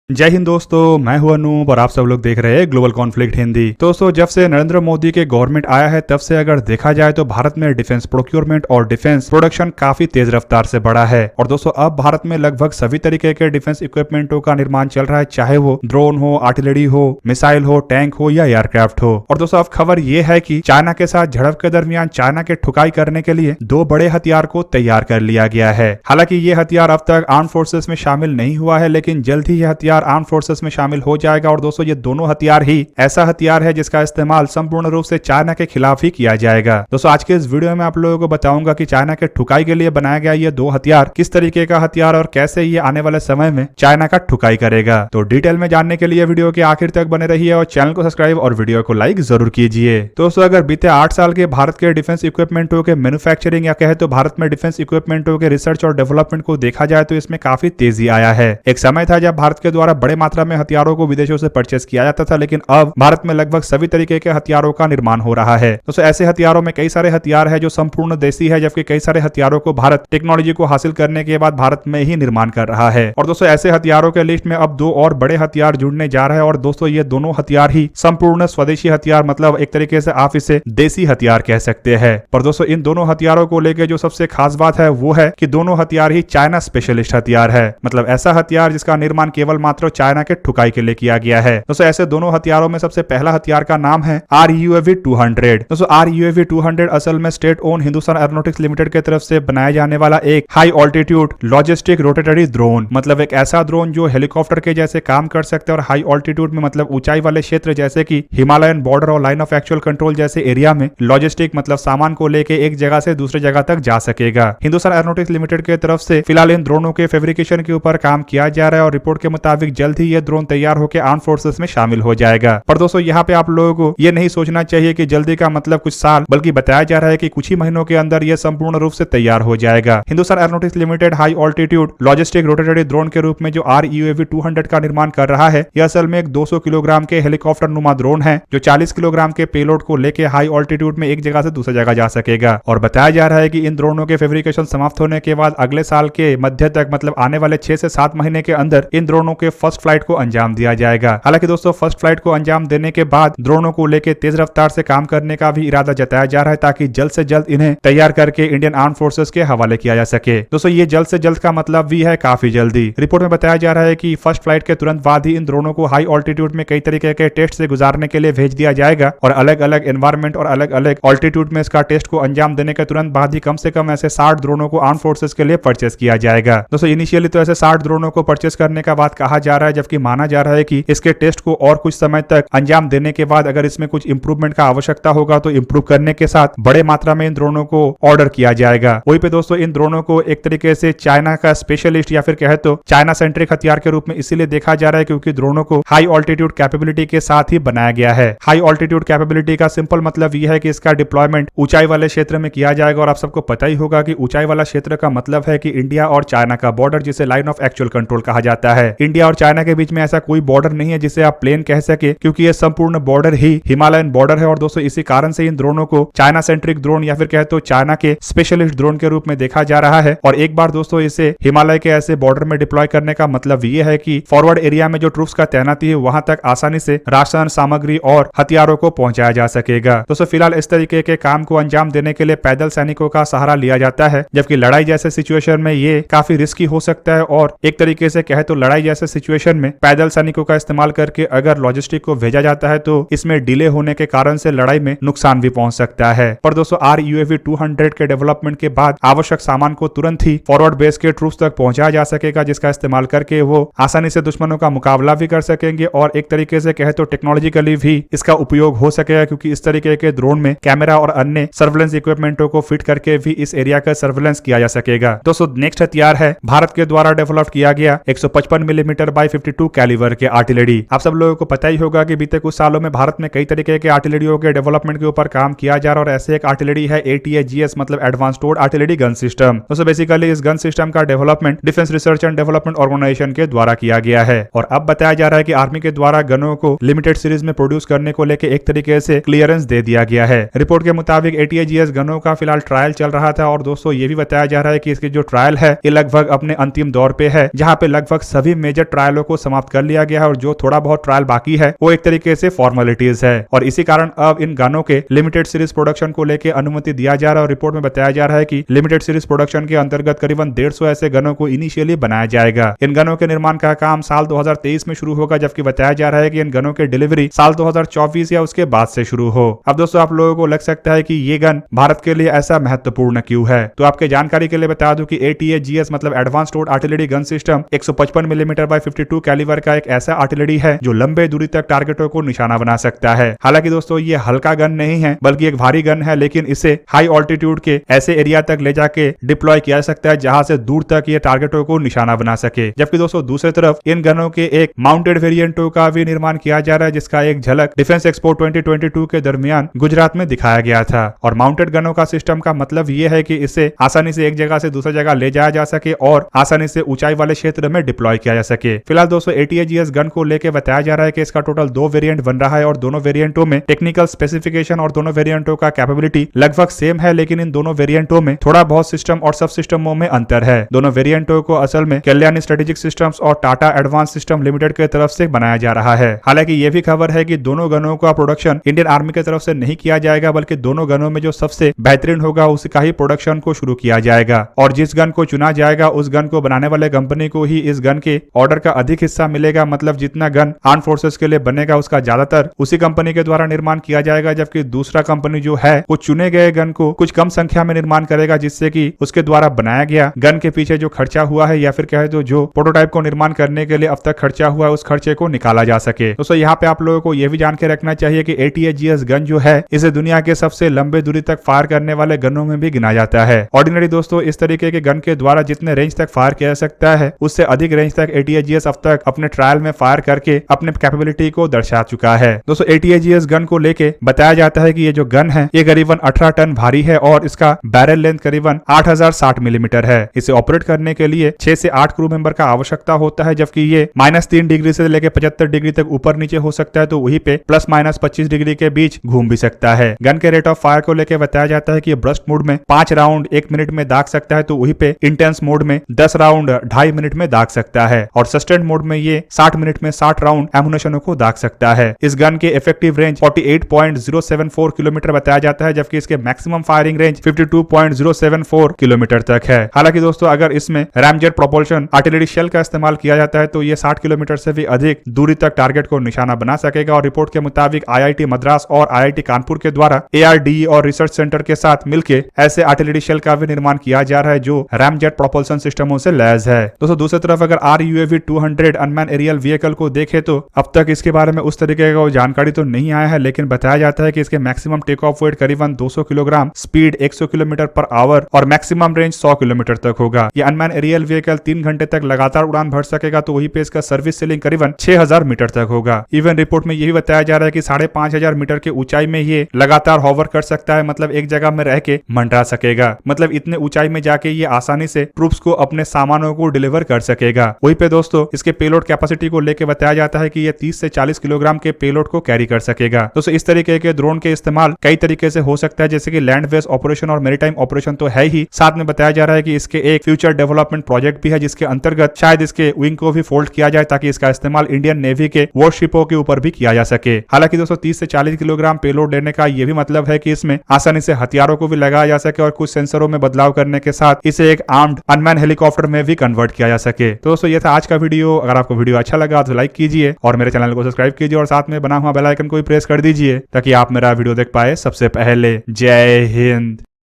जय हिंद दोस्तों, मैं हूं अनूप और आप सब लोग देख रहे हैं ग्लोबल कॉन्फ्लिक्ट हिंदी। दोस्तों, जब से नरेंद्र मोदी के गवर्नमेंट आया है तब से अगर देखा जाए तो भारत में डिफेंस प्रोक्योरमेंट और डिफेंस प्रोडक्शन काफी तेज रफ्तार से बढ़ा है। और दोस्तों, अब भारत में लगभग सभी तरीके के डिफेंस इक्विपमेंटों का निर्माण चल रहा है, चाहे वो ड्रोन हो, आर्टिलरी हो, मिसाइल हो, टैंक हो या एयरक्राफ्ट हो। और दोस्तों, अब खबर ये है कि चाइना के साथ झड़प के दरमियान चाइना के ठुकाई करने के लिए दो बड़े हथियार को तैयार कर लिया गया है। हालांकि ये हथियार अब तक आर्म फोर्सेस में शामिल नहीं हुआ है, लेकिन जल्द ही यह हथियार आर्म फोर्सेस में शामिल हो जाएगा। और दोस्तों, ये दोनों हथियार ही ऐसा हथियार है जिसका इस्तेमाल संपूर्ण रूप से चाइना के खिलाफ ही किया जाएगा। दोस्तों, आज के इस वीडियो में आप लोगों को बताऊंगा कि चाइना के ठुकाई के लिए बनाया गया ये दो हथियार किस तरीके का हथियार और कैसे ये आने वाले समय में चाइना का ठुकाई करेगा। तो डिटेल में जानने के लिए वीडियो के आखिर तक बने रहिए और चैनल को सब्सक्राइब और वीडियो को लाइक जरूर कीजिए। दोस्तों, अगर बीते 8 साल के भारत के डिफेंस इक्विपमेंटों के मैन्युफैक्चरिंग या कहे तो भारत में डिफेंस इक्विपमेंटों के रिसर्च और डेवलपमेंट को देखा जाए तो इसमें काफी तेजी आया है। एक समय था जब भारत के द्वारा बड़े मात्रा में हथियारों को विदेशों से परचेस किया जाता था, लेकिन अब भारत में लगभग सभी तरीके के हथियारों का निर्माण हो रहा है। दोस्तों, ऐसे हथियारों में कई सारे हथियार है जो संपूर्ण देसी है, जबकि कई सारे हथियारों को भारत टेक्नोलॉजी को हासिल करने के बाद भारत में ही निर्माण कर रहा है। और दोस्तों, ऐसे हथियारों के लिस्ट में अब दो और बड़े हथियार जुड़ने जा रहे हैं। और दोस्तों, ये दोनों हथियार ही संपूर्ण स्वदेशी हथियार, मतलब एक तरीके से आप इसे देसी हथियार कह सकते हैं। पर दोस्तों, इन दोनों हथियारों को लेकर जो सबसे खास बात है वो है कि दोनों हथियार ही चाइना स्पेशलिस्ट हथियार है, मतलब ऐसा हथियार जिसका निर्माण केवल मात्र चाइना के ठुकाई के लिए किया गया है। दोस्तों, ऐसे दोनों हथियारों में सबसे पहला हथियार का नाम है RUAV-200। दोस्तों, RUAV-200 असल में state own Hindustan aeronautics limited की तरफ से बनाया जाने वाला एक high altitude logistic rotary drone, मतलब एक ऐसा ड्रोन जो हेलीकॉप्टर के जैसे काम कर सकते हैं और हाई ऑल्टीट्यूड में, मतलब ऊंचाई वाले क्षेत्र जैसे कि हिमालयन बॉर्डर और लाइन ऑफ एक्चुअल कंट्रोल जैसे एरिया में लॉजिस्टिक, मतलब सामान को लेके एक जगह से दूसरी जगह तक जा सकेगा। हिंदुस्तान एरोनॉटिक्स लिमिटेड की तरफ से फिलहाल इन ड्रोनों के फेब्रिकेशन के ऊपर काम किया जा रहा है और रिपोर्ट के मुताबिक जल्द ही यह ड्रोन तैयार होकर आर्म फोर्सेस में शामिल हो जाएगा। पर दोस्तों, यहाँ पे आप लोगों को ये नहीं सोचना चाहिए कि जल्दी का मतलब कुछ साल, बल्कि बताया जा रहा है कि कुछ ही महीनों के अंदर यह संपूर्ण रूप से तैयार हो जाएगा। Hindustan aeronautics limited high altitude logistic rotary drone के रूप में जो RUAV-200 का निर्माण कर रहा है, यह असल में एक 200 किलोग्राम के हेलीकॉप्टर नुमा ड्रोन है जो 40 किलोग्राम के पेलोड को लेकर हाई ऑल्टीट्यूड में एक जगह से दूसरी जगह जा सकेगा। और बताया जा रहा है कि इन ड्रोनों के फेब्रिकेशन समाप्त होने के बाद अगले साल के मध्य तक, मतलब आने वाले 6 से 7 महीने के अंदर इन ड्रोनों के फर्स्ट फ्लाइट को अंजाम दिया जाएगा। हालांकि दोस्तों, फर्स्ट फ्लाइट को अंजाम देने के बाद ड्रोनों को लेकर तेज रफ्तार से काम करने का भी इरादा जताया जा रहा है, ताकि जल्द से जल्द इन्हें तैयार करके इंडियन आर्म फोर्सेस के हवाले किया जा सके। दोस्तों, ये जल्द से जल्द का मतलब भी है काफी जल्दी। रिपोर्ट में बताया जा रहा है कि फर्स्ट फ्लाइट के तुरंत बाद ही इन ड्रोनों को हाई ऑल्टीट्यूड में कई तरीके के टेस्ट से गुजारने के लिए भेज दिया जाएगा और अलग अलग एनवायरमेंट और अलग अलग ऑल्टीट्यूड में इसका टेस्ट को अंजाम देने के तुरंत बाद ही कम से कम ऐसे 60 ड्रोनों को आर्म फोर्सेस के लिए परचेस किया जाएगा। दोस्तों, इनिशियली तो ऐसे 60 ड्रोनों को परचेस करने का बात कहा जा रहा है, जबकि माना जा रहा है कि इसके टेस्ट को और कुछ समय तक अंजाम देने के बाद अगर इसमें कुछ इंप्रूवमेंट का आवश्यकता होगा तो इंप्रूव करने के साथ बड़े मात्रा में इन ड्रोनों को ऑर्डर किया जाएगा। वहीं पे दोस्तों, इन ड्रोनों को एक तरीके से चाइना का स्पेशलिस्ट या फिर कहे तो चाइना सेंट्रिक हथियार के रूप में इसीलिए देखा जा रहा है क्योंकि ड्रोनों को हाई ऑल्टीट्यूड कैपेबिलिटी के साथ ही बनाया गया है। हाई ऑल्टीट्यूड कैपेबिलिटी का सिंपल मतलब यह है कि इसका डिप्लॉयमेंट ऊंचाई वाले क्षेत्र में किया जाएगा। और आप सबको पता ही होगा कि ऊंचाई वाला क्षेत्र का मतलब है कि इंडिया और चाइना का बॉर्डर, जिसे लाइन ऑफ एक्चुअल कंट्रोल कहा जाता है। इंडिया और चाइना के बीच में ऐसा कोई बॉर्डर नहीं है जिसे आप प्लेन कह सके, क्योंकि यह संपूर्ण बॉर्डर ही हिमालयन बॉर्डर है। और दोस्तों, इसी कारण से इन ड्रोनों को चाइना सेंट्रिक ड्रोन या फिर कहे तो चाइना के स्पेशलिस्ट ड्रोन के रूप में देखा जा रहा है। और एक बार दोस्तों, इसे हिमालय के ऐसे बॉर्डर में डिप्लॉय करने का मतलब ये है कि फॉरवर्ड एरिया में जो ट्रूप्स का तैनाती है वहां तक आसानी से राशन, सामग्री और हथियारों को पहुंचाया जा सकेगा। दोस्तों, फिलहाल इस तरीके के काम को अंजाम देने के लिए पैदल सैनिकों का सहारा लिया जाता है, जबकि लड़ाई जैसे सिचुएशन में ये काफी रिस्की हो सकता है। और एक तरीके से कहे तो लड़ाई जैसे सिचुएशन में पैदल सैनिकों का इस्तेमाल करके अगर लॉजिस्टिक को भेजा जाता है तो इसमें डिले होने के कारण से लड़ाई में नुकसान भी पहुंच सकता है। पर दोस्तों, RUAV-200 के डेवलपमेंट के बाद आवश्यक सामान को तुरंत ही फॉरवर्ड बेस के ट्रूप्स तक पहुंचाया जा सकेगा, जिसका इस्तेमाल करके वो आसानी से दुश्मनों का मुकाबला भी कर सकेंगे और एक तरीके से कहे तो टेक्नोलॉजिकली भी इसका उपयोग हो सकेगा, क्योंकि इस तरीके के ड्रोन में कैमरा और अन्य सर्वेलेंस इक्विपमेंटों को फिट करके भी इस एरिया का सर्वेलेंस किया जा सकेगा। दोस्तों, नेक्स्ट हथियार है भारत के द्वारा डेवलप किया गया 155 मिलीमीटर बाई 52 कैलिबर के आर्टिलरी। आप सब लोगों को पता ही होगा कि बीते कुछ सालों में भारत में कई तरीके के आर्टिलरियों के डेवलपमेंट के ऊपर काम किया जा रहा है और ऐसे एक आर्टिलरी है ATAGS, मतलब advance towed artillery gun system. दोस्तों, बेसिकली इस गन सिस्टम का development defence research and development organisation के द्वारा किया गया है। और अब बताया जा रहा है कि आर्मी के द्वारा गनों को लिमिटेड सीरीज में प्रोड्यूस करने को लेकर एक तरीके से क्लियरेंस दे दिया गया है। रिपोर्ट के मुताबिक ATAGS गनों का फिलहाल ट्रायल चल रहा था और दोस्तों, ये भी बताया जा रहा है कि इसकी जो ट्रायल है ये लगभग अपने अंतिम दौर पे है, जहां पे लगभग सभी मेजर ट्रायलों को समाप्त कर लिया गया है और जो थोड़ा बहुत ट्रायल बाकी है वो एक तरीके से फॉर्मेलिटीज है और इसी कारण अब इन गनों के लिमिटेड सीरीज प्रोडक्शन को लेकर अनुमति दिया जा रहा है और रिपोर्ट में बताया जा रहा है कि लिमिटेड सीरीज प्रोडक्शन के अंतर्गत करीबन 150 ऐसे गनों को इनिशियली बनाया जाएगा। इन गनों के निर्माण का काम साल 2023 में शुरू होगा, जबकि बताया जा रहा है कि इन गनों के डिलीवरी साल 2024 या उसके बाद से शुरू हो। अब दोस्तों आप लोगों को लग सकता है कि ये गन भारत के लिए ऐसा महत्वपूर्ण क्यों है, तो आपके जानकारी के लिए बता दूं कि ATAGS मतलब advance towed artillery gun system 155 millimetre by 52 calibre का एक ऐसा आर्टिलरी है जो लंबे दूरी तक टारगेटों को निशाना बना सकता है। हालांकि दोस्तों ये हल्का गन नहीं है बल्कि एक भारी गन है, लेकिन इसे हाई ऑल्टीट्यूड के ऐसे एरिया तक ले जाके डिप्लॉय किया जा सकता है जहां से दूर तक ये टारगेटों को निशाना बना सके। जबकि दोस्तों दूसरी तरफ इन गनों के एक माउंटेड वेरिएंटों का भी निर्माण किया जा रहा है, जिसका एक झलक डिफेंस एक्सपो 2022 के दरमियान गुजरात में दिखाया गया था। और माउंटेड गनों का सिस्टम का मतलब ये है कि इसे आसानी से एक जगह से दूसरी जगह ले जाया जा सके और आसानी से ऊंचाई वाले क्षेत्र में डिप्लॉय किया जा सके। फिलहाल दोस्तों ATAGS गन को लेकर बताया जा रहा है कि इसका टोटल 2 वेरिएंट बन रहा है और दोनों वेरिएंटों में टेक्निकल स्पेसिफिकेशन और दोनों वेरिएंटों का कैपेबिलिटी लगभग सेम है, लेकिन इन दोनों वेरिएंटों में थोड़ा बहुत सिस्टम और सब सिस्टमों में अंतर है। दोनों वेरिएंटों को असल में कल्याणी स्ट्रेटेजिक सिस्टम्स और टाटा एडवांस सिस्टम लिमिटेड की तरफ से बनाया जा रहा है। हालांकि यह भी खबर है कि दोनों गनों का प्रोडक्शन इंडियन आर्मी की तरफ से नहीं किया जाएगा, बल्कि दोनों गनों में जो सबसे बेहतरीन होगा उसका ही प्रोडक्शन को शुरू किया जाएगा और जिस गन को चुना जाएगा उस गन को बनाने वाले कंपनी को ही इस गन के ऑर्डर का अधिक हिस्सा मिलेगा। मतलब जितना गन आर्म फोर्सेस के लिए बनेगा उसका ज्यादातर उसी कंपनी के द्वारा निर्माण किया जाएगा, जबकि दूसरा कंपनी जो है वो चुने गए गन को कुछ कम संख्या में निर्माण करेगा, जिससे कि उसके द्वारा बनाया गया गन के पीछे जो खर्चा हुआ है या फिर कहे तो जो प्रोटोटाइप को निर्माण करने के लिए अब तक खर्चा हुआ है उस खर्चे को निकाला जा सके। दोस्तों यहाँ पे आप लोगों को यह भी जान के रखना चाहिए कि ATAGS गन जो है इसे दुनिया के सबसे लंबे दूरी तक फायर करने वाले गनों में भी गिना जाता है। ऑर्डिनरी दोस्तों इस तरीके के गन के द्वारा जितने रेंज तक फायर किया जा सकता है उससे अधिक रेंज तक ATAGS अब तक अपने ट्रायल में फायर करके अपने कैपेबिलिटी को दर्शा चुका है। दोस्तों ATAGS गन को लेके बताया जाता है कि ये जो गन है ये करीबन 18 टन भारी है और इसका बैरल लेंथ करीबन 8060 मिलीमीटर है। इसे ऑपरेट करने के लिए 6 से 8 क्रू मेंबर का आवश्यकता होता है, जबकि ये -3 डिग्री से लेकर 75 डिग्री तक ऊपर नीचे हो सकता है, तो वहीं पे +-25 डिग्री के बीच घूम भी सकता है। गन के रेट ऑफ फायर को लेकर बताया जाता है कि ये ब्रस्ट मोड में 5 राउंड 1 मिनट में दाग सकता है, तो वहीं पे इंटेंस मोड में 10 राउंड 2.5 मिनट में दाग सकता है और सस्टेन मोड में ये 60 मिनट में 60 राउंड एमुनेशनों को दाग सकता है। इस गन के इफेक्टिव रेंज 48.074 किलोमीटर बताया जाता है, जबकि इसके मैक्सिमम फायरिंग रेंज 52.074 किलोमीटर तक है। हालांकि दोस्तों अगर इसमें रैमजेट प्रोपल्शन आर्टिलरी शेल का इस्तेमाल किया जाता है तो ये 60 किलोमीटर से भी अधिक दूरी तक टारगेट को निशाना बना सकेगा। और रिपोर्ट के मुताबिक IIT मद्रास और IIT कानपुर के द्वारा ARDE और रिसर्च सेंटर के साथ मिलकर ऐसे आर्टिलरी शेल का भी निर्माण किया जा रहा है जो रैमजेट प्रोपल्शन सिस्टमों से लैस है। दोस्तों दूसरी तरफ अगर RUAV 200 अनमैन एरियल व्हीकल को देखें तो अब तक इसके बारे में उस तरीके का जानकारी तो नहीं आया है, लेकिन बताया जाता है कि इसके मैक्सिमम टेक ऑफ वेट करीबन 200 kilogram, speed 100 kilometre per hour और मैक्सिमम रेंज 100 किलोमीटर तक होगा। ये अनमैन एरियल व्हीकल 3 घंटे तक लगातार उड़ान भर सकेगा, तो वहीं पे इसका सर्विस सीलिंग करीबन 6000 मीटर तक होगा। इवन रिपोर्ट में यही बताया जा रहा है कि 5500 मीटर की ऊंचाई में ये लगातार हॉवर कर सकता है, मतलब एक जगह में रह के मंडरा सकेगा। मतलब इतने ऊंचाई में जाके ये आसानी से ट्रूप्स को अपने सामानों को डिलीवर कर सकेगा। वहीं पे दोस्तों इसके पेलोड कैपेसिटी को लेकर बताया जाता है कि ये 30 से 40 किलोग्राम के पेलोड को कैरी कर सकेगा। दोस्तों इस तरीके के ड्रोन के इस्तेमाल कई तरीके से हो सकता है, जैसे कि लैंड बेस्ड ऑपरेशन और मैरीटाइम ऑपरेशन तो है ही, साथ में बताया जा रहा है कि इसके एक फ्यूचर डेवलपमेंट प्रोजेक्ट भी है जिसके अंतर्गत शायद इसके विंग को भी फोल्ड किया जाए ताकि इसका इस्तेमाल इंडियन नेवी के वॉरशिपों के ऊपर भी किया जा सके। हालांकि दोस्तों 30 से 40 किलोग्राम पेलोड लेने का यह भी मतलब है कि इसमें आसानी से हथियारों को भी लगाया जा सके और कुछ सेंसरों में बदलाव करने के साथ इसे एक आर्म्ड अनमैन हेलीकॉप्टर में भी कन्वर्ट किया जा सके। तो दोस्तों ये था आज का वीडियो। अगर आपको वीडियो अच्छा लगा तो लाइक कीजिए और मेरे चैनल को सब्सक्राइब कीजिए और साथ में बना हुआ बेल आइकन को भी प्रेस कर दीजिए ताकि आप मेरा वीडियो देख पाए सबसे पहले। जय हिंद।